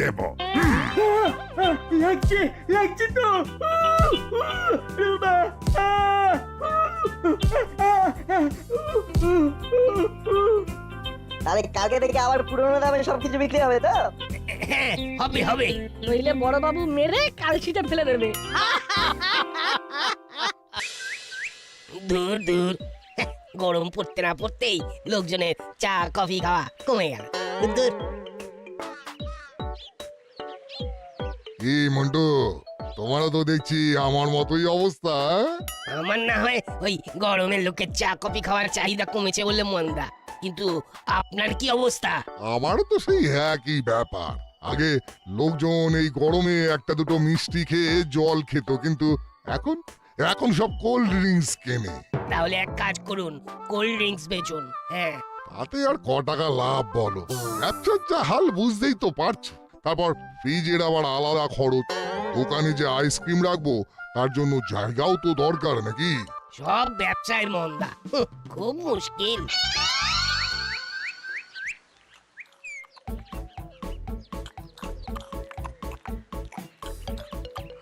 দেব। লাগছে লাগছে তো তাহলে কালকে থেকে আবার পুরোনো দামে সবকিছু বিক্রি হবে তো? হ্যাঁ, হবে হবে। নইলে বড়বাবু মেরে কালশিটা ফেলে দেবে। দূর দূর, গরম পড়তে না পড়তেই লোকজনের চা কফি খাওয়া কমে গেল। দূর। কি মন্টু, তোমারও তো দেখছি আমার মতোই অবস্থা। আমার না হয় ওই গরমের লোকের চা কফি খাওয়ার চাহিদা কমেছে বলে মন্দা, কিন্তু আপনার কি অবস্থা? আমারও তো সেই একই ব্যাপার। আগে লোকজন এই গরমে একটা দুটো মিষ্টি খেয়ে জল খেত, কিন্তু এখন এখন সব কোল্ড ড্রিঙ্কস কেনে। তাহলে এক কাজ করুন, কোল্ড ড্রিঙ্কস বেচুন। হ্যাঁ, তাতে আর ক টাকা লাভ বলো? ব্যবসার যা হাল বুঝতেই তো পারছো। তারপর ফ্রিজের আবার আলাদা খরচ, দোকানে যে আইসক্রিম রাখবো তার জন্য জায়গাও তো দরকার নাকি? সব ব্যবসায় মন্দা, খুব মুশকিল।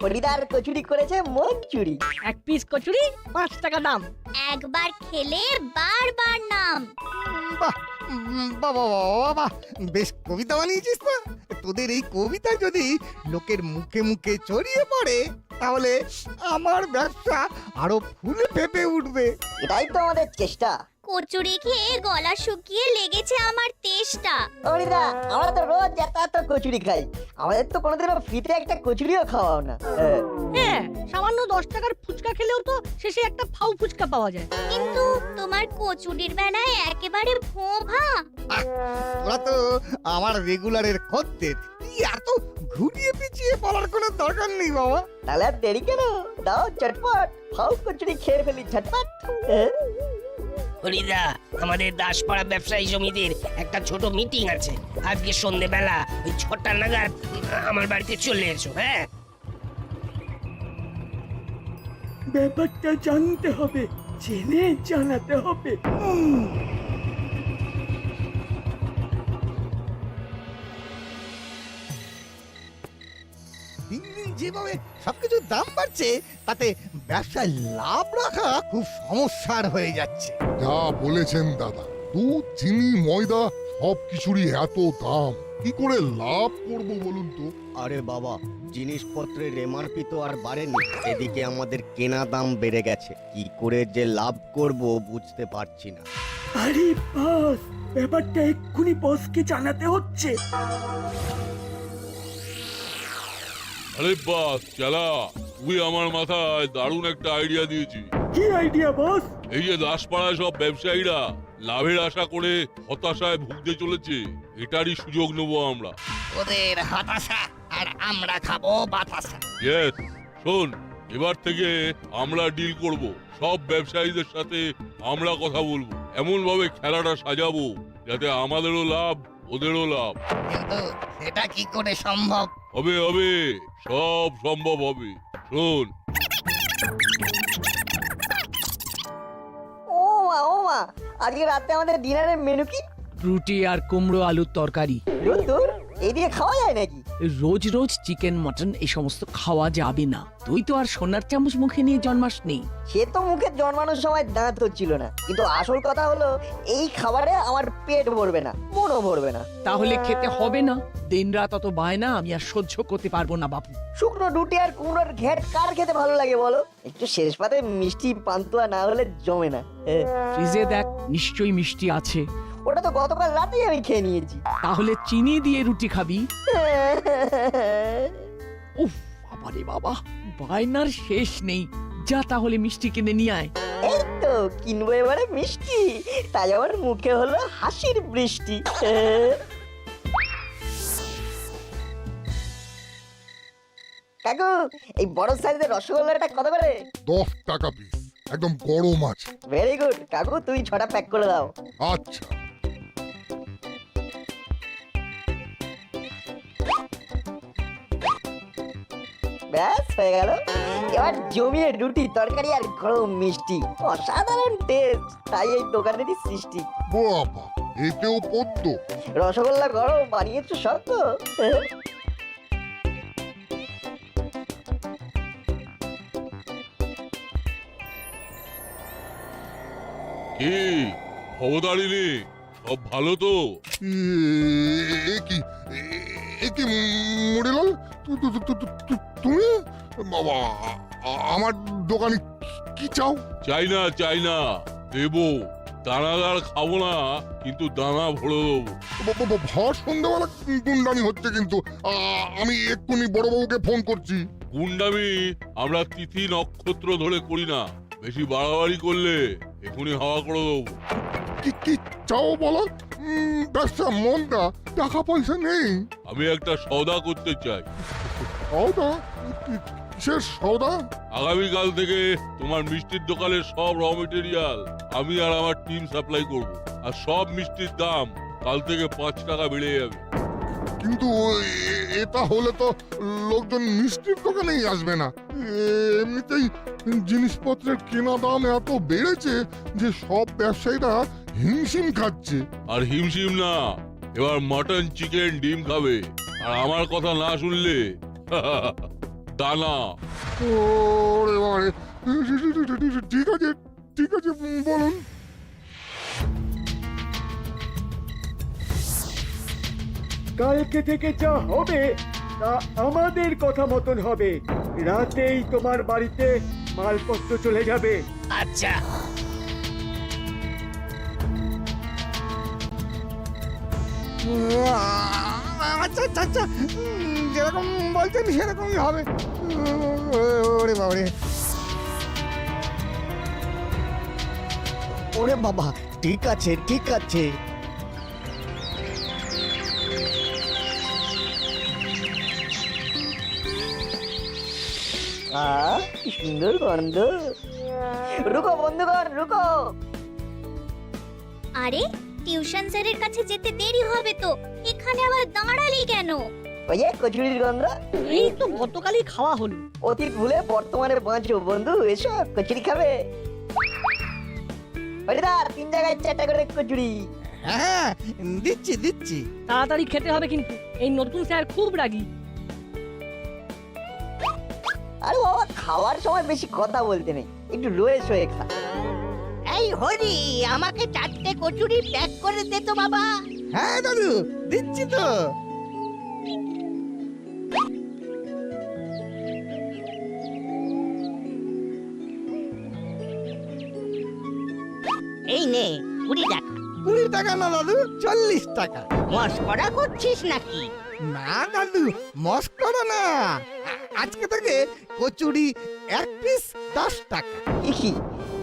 হরিদার কচুরি করেছে মন চুরি। এক পিস কচুরি 5 টাকা দাম। একবার খেলে বারবার নাম। বাহ বাবা বাবা, বেশ কবিতা বানিয়েছিস তো। তোদের এই কবিতা যদি লোকের মুখে মুখে ছড়িয়ে পড়ে তাহলে আমার ব্যবসা আরো ফুলে ফেপে উঠবে। এটাই তো আমাদের চেষ্টা। কচুরি খেয়ে গলা শুকিয়ে লেগেছে আমার তেষ্টা। হরিদা, আমরা তো রোজ যাতায়াত কচুরি খাই, আমাদের তো কোনোদিনও ফ্রিতে একটা কচুরিও খাওয়াও না। হ্যাঁ, সামান্য 10 টাকার ফুচকা খেলেও তো শেষে একটা ফাউ ফুচকা পাওয়া যায়। কিন্তু তোমার কচুরির বেলায় একেবারে ভোঁভা। তোরা তো আমার রেগুলারের খদ্দের, তুই এত ঘুরিয়ে পিছিয়ে বলার কোনো দরকার নেই বাবা। তাহলে আর দেরি কেন, দাও চটপট ফাউ কচুরি খেয়ে ফেলি ঝটপট। হরিদা, আমাদের দাসপাড়া ব্যবসায়ী সমিতির একটা ছোট মিটিং আছে আজকে সন্ধ্যেবেলা, ওই 6টা নাগাদ আমার বাড়িতে চলে এসো। হ্যাঁ, ব্যাপারটা জানতে হবে, জেনে জানাতে হবে। দিন দিন যেভাবে সবকিছুর দাম বাড়ছে তাতে ব্যবসায় লাভ রাখা খুব সমস্যার হয়ে যাচ্ছে। যা বলেছেন দাদা, দুধ চিনি ময়দা সব কিছুরই এত দাম, কি করে লাভ করব বলুন তো? আরে বাবা, জিনিসপত্রের এমআরপি তো আর বাড়েনি, এদিকে আমাদের কেনা দাম বেড়ে গেছে। কি করে যে লাভ করব বুঝতে পারছি না। আরে বস, ব্যাপারটা এক্ষুনি বসকে জানাতে হচ্ছে। আরে বাস চালা, তুই আমার মাথায় দারুণ একটা আইডিয়া দিয়েছি। কি আইডিয়া বস? এই যে দাসপাড়ায় সব ব্যবসায়ীরা লাভের আশা করে হতাশায় ভুগতে চলেছে, এটারই সুযোগ নেবো আমরা। ওদের হতাশা আর আমরা খাবো বাতাসা। ইয়েস, শোন, এবার থেকে আমরা ডিল করব, সব ব্যবসায়ীদের সাথে আমরা কথা বলবো, এমন ভাবে খেলাটা সাজাবো যাতে আমাদেরও লাভ ওদেরও লাভ। কিন্তু সেটা কি করে সম্ভব? হবে হবে, সব সম্ভব হবে। শোন, ও মা, আজকে রাতে আমাদের ডিনারের মেনু কি? রুটি আর কুমড়ো আলুর তরকারি। দূর, এই দিয়ে খাওয়া যায় নাকি? রোজ রোজ চিকেন মটন এই সমস্ত খাওয়া যাবে না। তুই তো আর সোনার চামচ মুখে নিয়ে জন্মাসনি। সে তো মুখে জন্মানোর সময় দাঁত হচ্ছিল না, কিন্তু আসল কথা হলো এই খাবারে আমার পেট ভরবে না, মনও ভরবে না। তাহলে খেতে হবে না। দিন রাত অত বায়না আমি আর সহ্য করতে পারবো না বাপু। শুকনো রুটি আর কুমড়োর ঘ্যাট কার খেতে ভালো লাগে বলো? একটু শেষ পাতে মিষ্টি পান্তুয়া না হলে জমে না। ফ্রিজে দেখ, নিশ্চয়ই মিষ্টি আছে। ওটা তো গতকাল রাতেই আমি খেয়ে নিয়েছি। তাহলে চিনি দিয়ে রুটি খাবি? উফ, বাবারে বাবা, বায়নার শেষ নেই। যা তাহলে মিষ্টি কিনে নিয়ে আয়। এই তো কিনবো এবারে মিষ্টি, তাই আমার মুখে হলো হাসির বৃষ্টি। কাকু, এই বড় সাইজের রসগোল্লাটা কত করে? 10 টাকা পিস, একদম গরম আছে। ভেরি গুড কাকু, তুমি 6টা প্যাক করে দাও। আচ্ছা, ব্যাস হয়ে গেল। এবার জমিয়ে রুটি তরকারি আর গরম মিষ্টি, অসাধারণ টেস্ট, তাই এই দোকানেরই সৃষ্টি। বাবা, এতেও পদ্ম। রসগোল্লা গরম বানিয়েছো সব তো। কি খবরদারিনি, সব ভালো তো? এ কি এ কি মুড়িলাল, তুমি বাবা আমার দোকানে কি চাও? চাই না দেবো, দানাদার খাবো না, কিন্তু দানা ভরে দেবো। ভর সন্ধ্যাবেলা গুন্ডামি হচ্ছে কিন্তু। আমি এক্ষুনি বড়বাবুকে ফোন করছি। গুন্ডামি আমরা তিথি নক্ষত্র ধরে করি না, বেশি বাড়াবাড়ি করলে এখনই হাওয়া করে দেবো। কি কি চাও বলো? ব্যবসা মন্দা, টাকা পয়সা নেই। আমি একটা সওদা করতে চাই। সৌদা? কিসের সৌদা? আগামীকাল থেকে তোমার মিষ্টির দোকানের সব র মেটেরিয়াল আমি আর আমার টিম সাপ্লাই করব, আর সব মিষ্টির দাম কাল থেকে 5 টাকা বেড়ে যাবে। কিন্তু এটা হলে তো লোকজন মিষ্টির দোকানেই আসবে না। এমনিতেই জিনিসপত্রের কেনা দাম এত বেড়েছে যে সব ব্যবসায়ীরা হিমশিম খাচ্ছে। আর হিমশিম না, এবার মটন, চিকেন, ডিম খাবে, আর আমার কথা না শুনলে দানা। ওরে বাবারে, ঠিক আছে বলুন। কালকে থেকে যা হবে তা আমাদের কথা মতন হবে। রাতেই তোমার বাড়িতে মালপত্র চলে যাবে। আচ্ছা, আচ্ছা আচ্ছা আচ্ছা, যেরকম বলছেন সেরকমই হবে। ওরে বাবারে, ওরে বাবা, ঠিক আছে ঠিক আছে। কি সুন্দর গন্ধ। রুকো বন্ধুগণ, রুকো। আরে টিউশন স্যারের কাছে যেতে দেরি হবে তো, এখানে আবার দাঁড়ালি কেন? ওই যে কচুরির গন্ধ। এই তো গতকালই খাওয়া হলো। অতীত ভুলে বর্তমানে বাঁচো বন্ধু, এসো কচুরি খাবে। হরিদার 3 জায়গায় 4টা করে কচুরি। হ্যাঁ দিচ্ছি দিচ্ছি। তাড়াতাড়ি খেতে হবে কিন্তু, এই নতুন স্যার খুব রাগী। আরে বাবা, খাওয়ার সময় বেশি কথা বলতে নেই, একটু রয়ে শোয়ে খা। এই হরি, আমাকে 4টে কচুরি প্যাক করে দে তো বাবা। হ্যাঁ দাদু, দিচ্ছি তো। এই নে 20 টাকা। 20 টাকা না দাদু, 40 টাকা। মস্করা করছিস নাকি? না দাদু, মস্করা না। আজকে থেকে কচুরি 1 পিস 10 টাকা। কি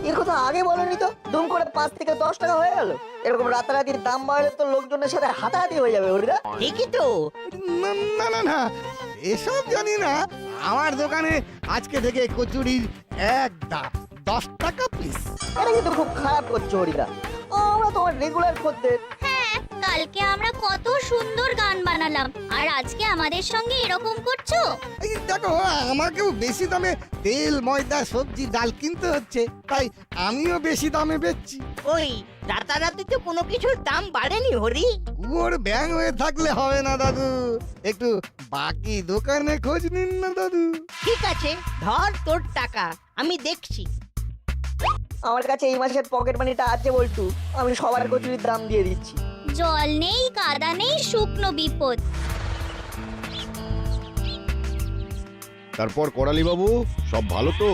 এর কথা আগে বলনি তো? দুম করে 5 থেকে 10 টাকা হয়ে গেল। এরকম রাতারাতির দাম বাড়লে তো লোকজনের সাথে হাতাহাতি হয়ে যাবে হরিদা। ঠিকই তো। না না না না, এসব জানি না। আমার দোকানে আজকে থেকে কচুরির 1 দাম 10 টাকা পিস। এটা কিন্তু খুব খারাপ করছো হরিদা, আমরা তোমার রেগুলার খদ্দের। হ্যাঁ, কালকে আমরা কত সুন্দর গান বানালাম, আর আজকে আমাদের সঙ্গে এরকম করছো? এই দেখো, আমাকেও বেশি দামে তেল, ময়দা, সবজি, ডাল কিনতে হচ্ছে, তাই আমিও বেশি দামে বেচছি। ওই রাতারাতি তো কোনো কিছুর দাম বাড়েনি হরি। কুয়োর ব্যাং হয়ে থাকলে হবে না দাদু, একটু বাকি দোকানে খোঁজ নিন না দাদু। ঠিক আছে, ধর তোর টাকা, আমি দেখছি। আমার কাছে এই মাসের পকেট মানিটা আছে বলটু, আমি সবার কচুরির দাম দিয়ে দিচ্ছি। জল নেই, কাদা নেই, শুকনো বিপদ। তারপর করালি বাবু, সব ভালো তো?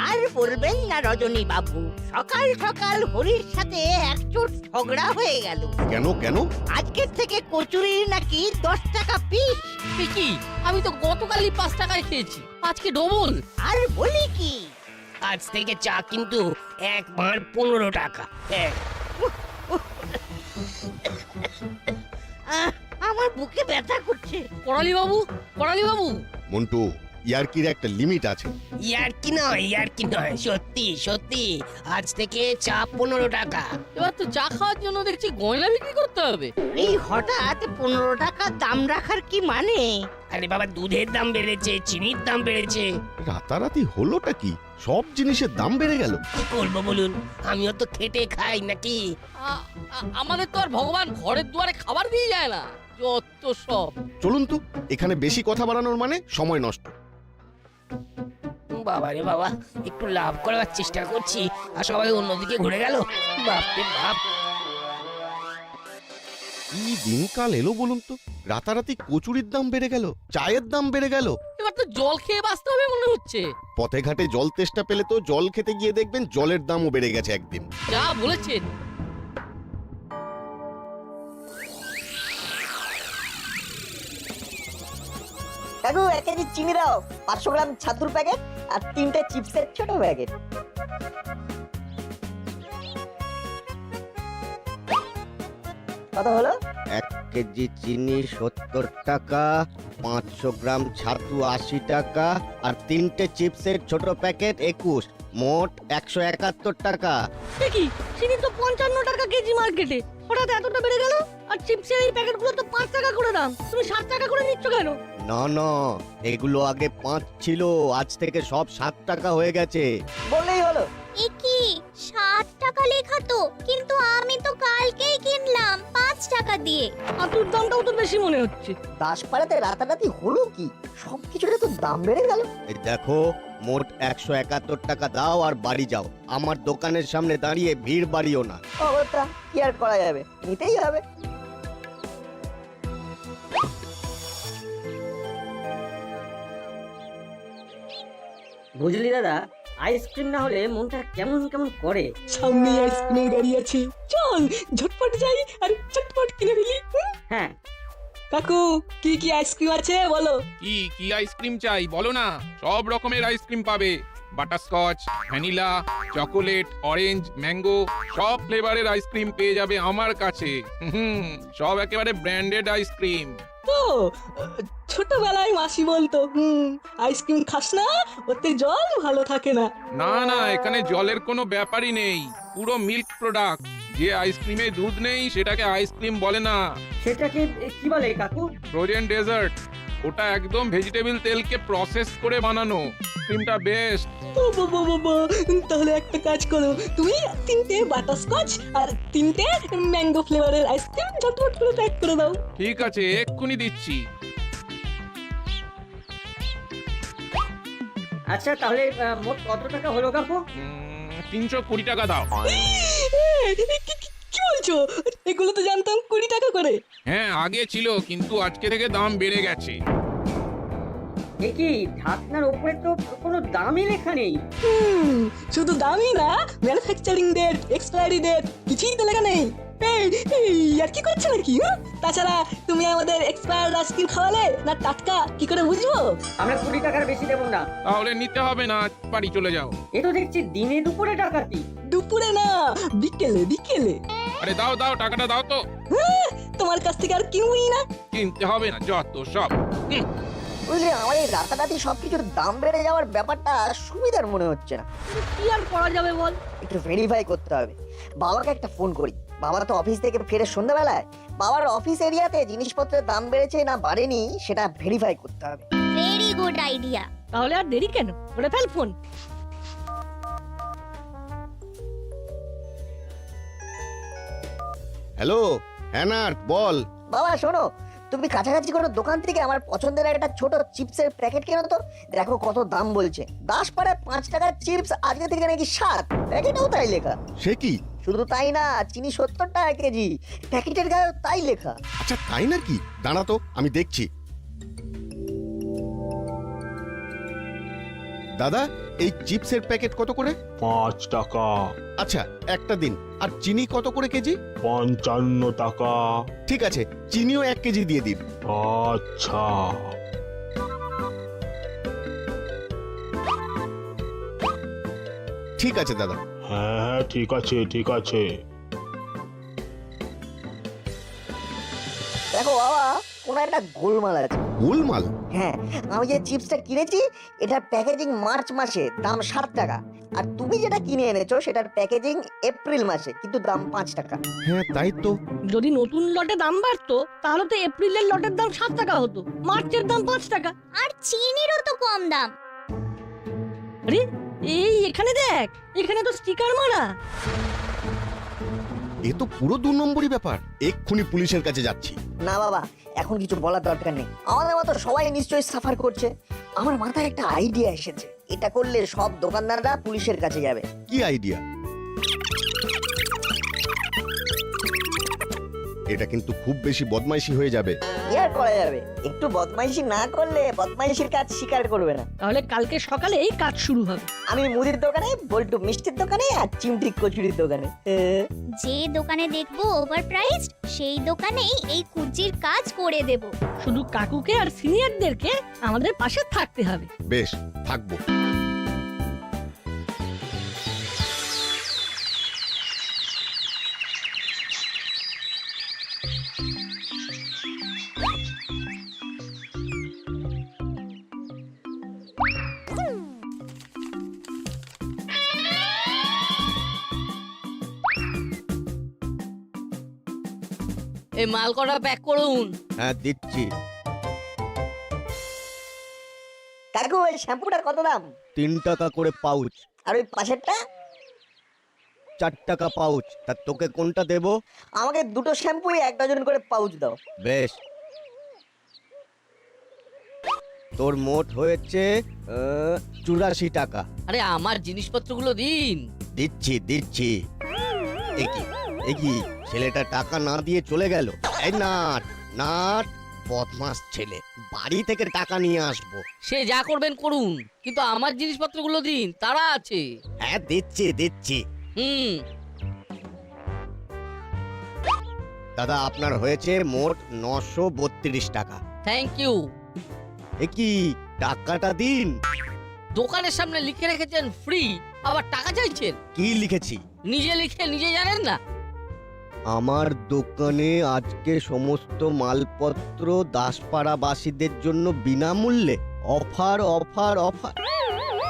আর বলবেন না রজনী বাবু, সকাল সকাল হরির সাথে একচোট ঝগড়া হয়ে গেল। কেন কেন? আজকের থেকে কচুরির নাকি 10 টাকা পিস। কি, আমি তো গতকালই 5 টাকায় খেয়েছি, আজকে ডবল। আর বলি কি, আজ থেকে চা কিন্তু 1 ভাঁড় 15 টাকা। হ্যাঁ, আমার বুকে ব্যথা করছে। করালি বাবু। মন্টু, ইয়ার্কির একটা লিমিট আছে। ইয়ার কি নয়, সত্যি সত্যি আজ থেকে চা 15 টাকা। এবার তো চা খাওয়ার জন্য দেখছি গয়না বিক্রি করতে হবে। এই হঠাৎ 15 টাকা দাম রাখার কি মানে? আরে বাবা, দুধের দাম বেড়েছে, চিনির দাম বেড়েছে, রাতারাতি হলোটা কি? সব জিনিসের দাম বেড়ে গেল। কি করবো বলুন? আমিও তো খেটে খাই নাকি। আমাদের তো আর ভগবান ঘরের দুয়ারে খাবার দিয়ে যায় না, যত সব। চলুন তো, এখানে বেশি কথা বাড়ানোর মানে সময় নষ্ট। বাবা রে বাবা, একটু লাভ করার চেষ্টা করছি আর সবাই অন্যদিকে ঘুরে গেল। বাপরে বাপ। কি দিনকাল এলো বলুন তো, রাতারাতি কচুরির দাম বেড়ে গেল, চায়ের দাম বেড়ে গেল। এবার তো জল খেয়ে বাঁচতে হবে মনে হচ্ছে। পথে ঘাটে জল তেষ্টা পেলে তো জল খেতে গিয়ে দেখবেন জলের দামও বেড়ে গেছে একদিন। যা বলেছেন। কাকু 1 কেজি চিনি দাও, 500 গ্রাম ছাতুর প্যাকেট আর 3টে চিপসের ছোট প্যাকেট। কত হলো? 1 কেজি চিনি 70 টাকা, 500 গ্রাম ছাতু 80 টাকা আর 3টে চিপসের ছোট প্যাকেট 21, মোট 171 টাকা। কি চিনি তো 55 টাকা কেজি মার্কেটে, হঠাৎ এতটা বেড়ে গেল? আর চিপসের এই প্যাকেটগুলো তো 5 টাকা করে দাম, তুমি 7 টাকা করে নিচ্ছ কেন? না না, এগুলো আগে 5 ছিল, আজ থেকে সব 7 টাকা হয়ে গেছে। বললেই হলো। এ কি 7 টাকা লেখা তো, কিন্তু আমি তো কালকেই কিনলাম 5 টাকা দিয়ে। আতুর দামটাও তো বেশি মনে হচ্ছে। দাসপাড়াতে রাতারাতি হলো কি? সবকিছুর তো দাম বেড়ে গেল। এই দেখো, মোট 171 টাকা দাও আর বাড়ি যাও। আমার দোকানের সামনে দাঁড়িয়ে ভিড় বাড়িও না। অবস্থা কি আর করা যাবে, নিতেই হবে। বুঝলি দাদা, আইসক্রিম না হলে মনটা কেমন কেমন করে। সামনে আইসক্রিমের গাড়ি আছে, চল ঝটপট যাই আর চটপট কিনে ফেলি। হ্যাঁ, কাকু কি কি আইসক্রিম আছে বলো? কি কি আইসক্রিম চাই বলো না, সব রকমের আইসক্রিম পাবে। Butterscotch, vanilla, chocolate, orange, mango, সব ফ্লেভারের আইসক্রিম পেয়ে যাবে আমার কাছে। সব একেবারে ব্র্যান্ডেড আইসক্রিম। ও ছোটবেলায় মাসি বলতো আইসক্রিম খাস না, ওতে জল ভালো থাকে না। না না, এখানে জলের কোনো ব্যাপারই নেই, পুরো মিল্ক প্রোডাক্ট। যে আইসক্রিমে দুধ নেই সেটাকে আইসক্রিম বলে না। সেটাকে কি বলে কাকু? Frozen dessert. ওটা একদম ভেজিটেবল তেলকে প্রসেস করে বানানো। ক্রিমটা বেস্ট। ও বাবা বাবা, তাহলে একটা কাজ করো, তুমি 3টে বাটারস্কচ আর 3টে ম্যাঙ্গো ফ্লেভারের আইসক্রিম ঝটপট করে প্যাক করে দাও। ঠিক আছে, এক্ষুনি দিচ্ছি। আচ্ছা তাহলে মোট কত টাকা হলো কাকু? 320 টাকা দাও। কি বলছো? এগুলো তো জানতাম 20 টাকা করে। হ্যাঁ আগে ছিল, কিন্তু আজকে থেকে দাম বেড়ে গেছে। এ কি, ঢাকনার উপরে তো কোনো দামই লেখা নেই। শুধু দামই না, ম্যানুফ্যাকচারিং ডেট, এক্সপায়ারি ডেট কিছুই তো লেখা নেই। এই আর কি করছো নাকি? তাছাড়া তুমি আমাদের এক্সপায়ার্ড আইসক্রিম খাওয়ালে না টাটকা, কি করে বুঝবো? আমরা 20 টাকার বেশি দেবো না। তাহলে নিতে হবে না, বাড়ি চলে যাও। এ তো দেখছি দিনে দুপুরে ডাকাতি। দুপুরে না, বিকেলে বিকেলে। আরে দাও দাও, টাকাটা দাও তো। তোমার কাছ থেকে আর কিনবই না। কিনতে হবে না, যত সব। বুঝলি, আমার এই রাতারাতি সবকিছুর দাম বেড়ে যাওয়ার ব্যাপারটা সুবিধার মনে হচ্ছে না। কি আর করা যাবে বল? একটু ভেরিফাই করতে হবে। বাবাকে একটা ফোন করি। বাবা তো অফিস থেকে ফেরে সন্ধ্যাবেলায়। বাবার অফিস এরিয়াতে জিনিসপত্রের দাম বেড়েছে না বাড়েনি সেটা ভেরিফাই করতে হবে। Very good idea. তাহলে আর দেরি কেন, করে ফেল ফোন। হ্যালো হ্যানার, বল। বাবা শোনো, তুমি কাছাকাছি কোনো দোকান থেকে আমার পছন্দের একটা ছোট চিপসের প্যাকেট কেনো তো। দেখো কত দাম বলছে। দাসপাড়ায় 5 টাকার চিপস আজকে থেকে নাকি 7, প্যাকেটেও তাই লেখা। সে কি? শুধু তাই না, চিনি 70 টাকা কেজি, প্যাকেটের গায়েও তাই লেখা। আচ্ছা তাই নাকি? দাঁড়া তো, আমি দেখছি। দাদা, এই চিপসের প্যাকেট কত করে? 5 টাকা। আচ্ছা একটা দিন। আর চিনি কত করে কেজি? 55 টাকা। ঠিক আছে, চিনিও 1 কেজি দিয়ে দিন। আচ্ছা। ঠিক আছে দাদা। হ্যাঁ ঠিক আছে ঠিক আছে। দেখো বাবা, কোন একটা গোলমাল আছে। গোলমাল? হ্যাঁ, আমি যে চিপসটা কিনেছি এটার প্যাকেজিং মার্চ মাসে, দাম 7 টাকা। আর তুমি যেটা কিনে এনেছো সেটার প্যাকেজিং এপ্রিল মাসে, কিন্তু দাম 5 টাকা। হ্যাঁ তাই তো। যদি নতুন লটে দাম বাড়তো তাহলে তো এপ্রিলের লটের দাম 7 টাকা হতো, মার্চের দাম 5 টাকা। আর চিনিরও তো কম দাম। আরে এই এখানে দেখ, এখানে তো স্টিকার মারা। এ তো পুরো 2 নম্বরই ব্যাপার। এক্ষুনি পুলিশের কাছে যাচ্ছি। না বাবা, এখন কিছু বলার দরকার নেই। আমাদের মতো সবাই নিশ্চয়ই সাফার করছে। আমার মাথায় একটা আইডিয়া এসেছে। এটা করলে সব দোকানদাররা পুলিশের কাছে যাবে। কি আইডিয়া? এটা কিন্তু খুব বেশি বদমাইশি হয়ে যাবে। কি আর করা যাবে, একটু বদমাইশি না করলে বদমাইশির কাজ স্বীকার করবে না। তাহলে কালকে সকালে এই কাজ শুরু হবে। আমি মুদির দোকানে, বল্টু মিষ্টির দোকানে, আর চিমটি কচুরির দোকানে। যে দোকানে দেখবো ওভার প্রাইসড সেই দোকানেই এই কুজির কাজ করে দেব। শুধু কাকুকে আর সিনিয়রদেরকে আমাদের পাশে থাকতে হবে। বেশ, থাকবো। এই মাল কটা প্যাক করুন। হ্যাঁ, দিচ্ছি। কাকু ওই শ্যাম্পুটার কত দাম? 3 টাকা করে পাউচ। আর ওই পাশেরটা? 4 টাকা পাউচ। তা তোকে কোনটা দেব? আমাকে দুটো শ্যাম্পুই 1 ডজন করে পাউচ দাও। বেশ, তোর মোট হয়েছে 84 টাকা। আরে আমার জিনিসপত্রগুলো দিন। দিচ্ছি দিচ্ছি। একই ছেলেটা টাকা না দিয়ে চলে গেল। এই নাট নাট, বদমাস ছেলে, বাড়ি থেকে টাকা নিয়ে আসবো। সে যা করবেন করুন, কিন্তু আমার জিনিসপত্রগুলো দিন, তারা আছে। হ্যাঁ, দিচ্ছি দিচ্ছি। দাদা, আপনার হয়েছে মোট 932 টাকা। Thank you. কি টাকাটা দিন। দোকানের সামনে লিখে রেখেছেন ফ্রি, আবার টাকা চাইছেন? কি লিখেছি? নিজে লিখে নিজে জানেন না? আমার দোকানে আজকে সমস্ত মালপত্র দাসপাড়াবাসীদের জন্য বিনামূল্যে। Offer offer offer.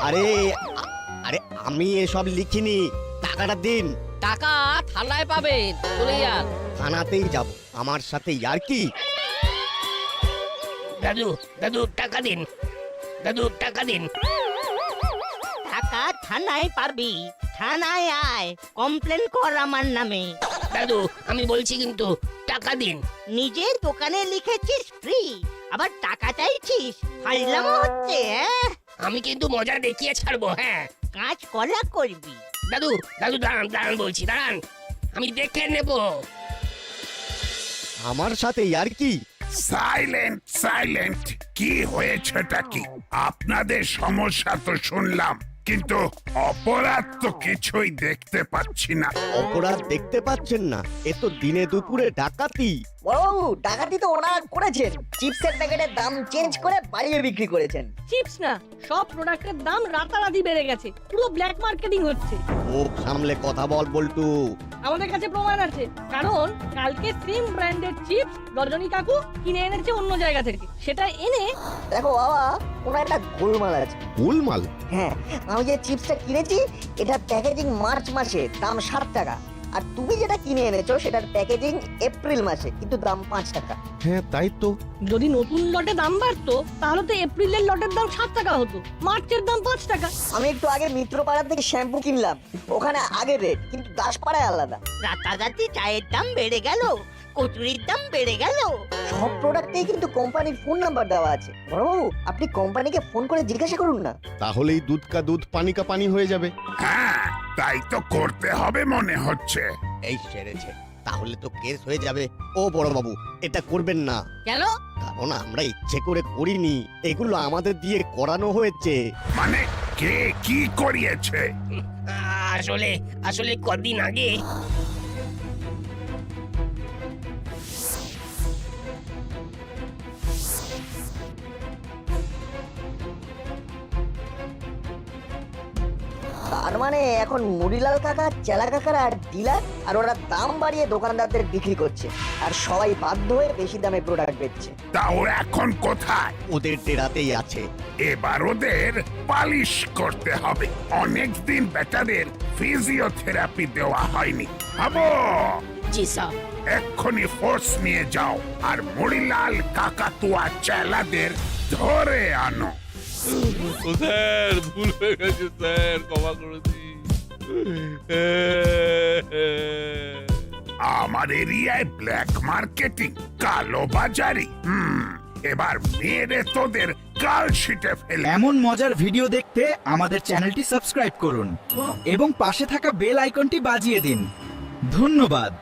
আরে আরে আমি এসব লিখিনি, টাকাটা দিন। টাকা থানায় পাবেন, চলে যান। থানাতেই যাব, আমার সাথে আর কি? দাদু দাদু টাকা দিন, দাদু টাকা দিন। টাকা থানায় পাবি, থানায় আয়, কমপ্লেন কর আমার নামে। দাদু আমি বলছি কিন্তু টাকা দিন। নিজের দোকানে লিখেছিস ফ্রি, আবার টাকা চাইছিস? ফাইলামো হচ্ছে, হ্যাঁ? আমি কিন্তু মজা দেখিয়ে ছাড়বো। হ্যাঁ কাজ কলা করবি। দাদু দাদু দাঁড়ান দাঁড়ান বলছি, দাঁড়ান, আমি দেখে নেব। আমার সাথে আর কি? সাইলেন্ট সাইলেন্ট, কি হয়েছেটা কি? আপনাদের সমস্যা তো শুনলাম, কিন্তু অপরাধ তো কিছুই দেখতে পাচ্ছি না। অপরাধ দেখতে পাচ্ছেন না? এ তো দিনে দুপুরে ডাকাতি। বড়বাবু, ডাকাতি তো ওনারা করেছেন। চিপসের প্যাকেটের দাম চেঞ্জ করে বাড়িয়ে বিক্রি করেছেন। চিপস না, সব প্রোডাক্টের দাম রাতারাতি বেড়ে গেছে। পুরো ব্ল্যাক মার্কেটিং হচ্ছে। মুখ সামলে কথা বল বল্টু। আমাদের কাছে প্রমাণ আছে, কারণ কালকে সেম ব্র্যান্ডের চিপস রজনী কাকু কিনে এনেছে অন্য জায়গা থেকে। সেটা এনে দেখো বাবা, ওনার একটা গোলমাল আছে। গোলমাল? হ্যাঁ, আমি যে চিপসটা কিনেছি এটা প্যাকেজিং মার্চ মাসে, দাম 7 টাকা। আর তুমি যেটা কিনে এনেছো সেটার প্যাকেজিং এপ্রিল মাসে, কিন্তু দাম 5 টাকা। হ্যাঁ, তাই তো। যদি নতুন লটে দাম বাড়তো তাহলে তো এপ্রিলের লটের দাম 7 টাকা হতো, মার্চের দাম 5 টাকা। আমি একটু আগে মিত্রপাড়া থেকে শ্যাম্পু কিনলাম, ওখানে আগের রেট, কিন্তু দাসপাড়ায় আলাদা। রাতারাতি চায়ের দাম বেড়ে গেল, কচুরির দাম বেড়ে গেল। সব প্রোডাক্টেই কিন্তু কোম্পানির ফোন নাম্বার দেওয়া আছে। বড়বাবু, আপনি কোম্পানিকে ফোন করে জিজ্ঞাসা করুন না। তাহলেই দুধ কা দুধ পানি কা পানি হয়ে যাবে। হ্যাঁ, তাই তো করতে হবে মনে হচ্ছে। এই সেরেছে, তাহলে তো কেস হয়ে যাবে। ও বড় বাবু, এটা করবেন না। কেন? কারণ আমরা ইচ্ছে করে করিনি, এগুলো আমাদের দিয়ে করানো হয়েছে। মানে কে কি করিয়েছে? আসলে আসলে কদিন আগে তার মানে এখন মুড়িলাল কাকা, চেলা কাকার আর ডিলার, আর ওরা দাম বাড়িয়ে দোকানদারদের বিক্রি করছে, আর সবাই বাধ্য হয়ে বেশি দামে প্রোডাক্ট বেচছে। তা ওরা এখন কোথায়? ওদের ডেরাতেই আছে। এবার ওদের পালিশ করতে হবে। অনেকদিন বেটাদের ফিজিওথেরাপি দেওয়া হয়নি। ভাবো, জি স্যার। এক্ষুনি ফোর্স নিয়ে যাও আর মুড়িলাল কাকাতুয়া চেলাদের ধরে আনো। স্যার, ভুল হয়ে গেছে স্যার, ক্ষমা করে দিন। আমার এরিয়ায় ব্ল্যাক মার্কেটিং, কালো বাজারি, এবার মেরে তোদের গাল শিটে ফেলে। এমন মজার ভিডিও দেখতে আমাদের চ্যানেলটি সাবস্ক্রাইব করুন এবং পাশে থাকা বেল আইকনটি বাজিয়ে দিন। ধন্যবাদ।